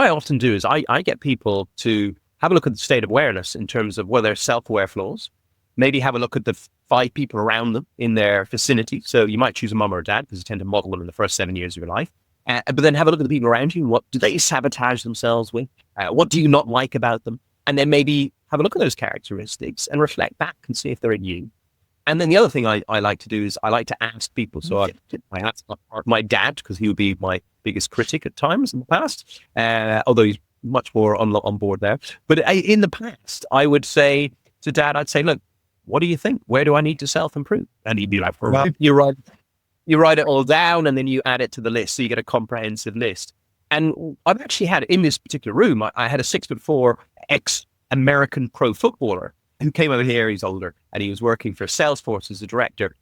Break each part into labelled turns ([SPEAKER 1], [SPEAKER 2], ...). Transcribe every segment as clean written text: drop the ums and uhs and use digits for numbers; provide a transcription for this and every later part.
[SPEAKER 1] I often do is I get people to have a look at the state of awareness in terms of what their self-aware flaws. Maybe have a look at the five people around them in their vicinity. So you might choose a mum or a dad because you tend to model them in the first 7 years of your life. But then have a look at the people around you and what do they sabotage themselves with? What do you not like about them? And then maybe have a look at those characteristics and reflect back and see if they're in you. And then the other thing I like to do is I like to ask people. So I asked my dad, because he would be my biggest critic at times in the past, although he's much more on board there. But in the past, I would say to Dad, I'd say, look, what do you think? Where do I need to self-improve? And he'd be like, you write it all down and then you add it to the list. So you get a comprehensive list. And I've actually had, in this particular room, I had a 6'4" ex-American pro footballer who came over here. He's older and he was working for Salesforce as a director.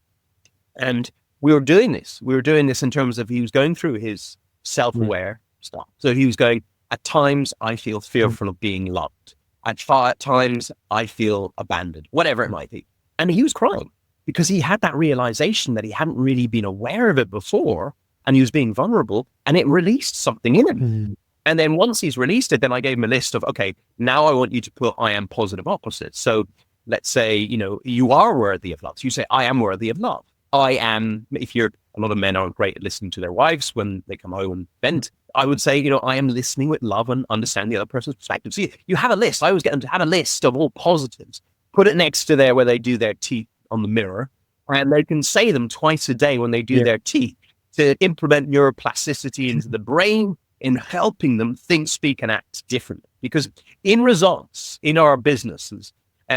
[SPEAKER 1] And we were doing this. We were doing this in terms of he was going through his self-aware stuff. So he was going, at times I feel fearful of being loved. At times I feel abandoned, whatever it might be. And he was crying because he had that realization that he hadn't really been aware of it before and he was being vulnerable and it released something in him. And then once he's released it, then I gave him a list of, okay, now I want you to put, I am positive opposites. So let's say, you are worthy of love. So you say, I am worthy of love. I am, a lot of men aren't great at listening to their wives when they come home and vent. I would say, I am listening with love and understand the other person's perspective. So you have a list. I always get them to have a list of all positives, put it next to there where they do their teeth on the mirror, and they can say them twice a day when they do their teeth to implement neuroplasticity into the brain in helping them think, speak, and act differently. Because in results, in our businesses,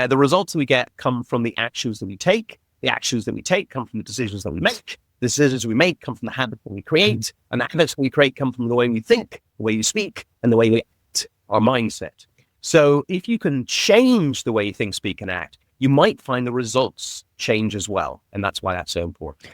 [SPEAKER 1] the results that we get come from the actions that we take. The actions that we take come from the decisions that we make. The decisions we make come from the habits that we create. And the habits we create come from the way we think, the way we speak, and the way we act, our mindset. So if you can change the way you think, speak, and act, you might find the results change as well. And that's why that's so important.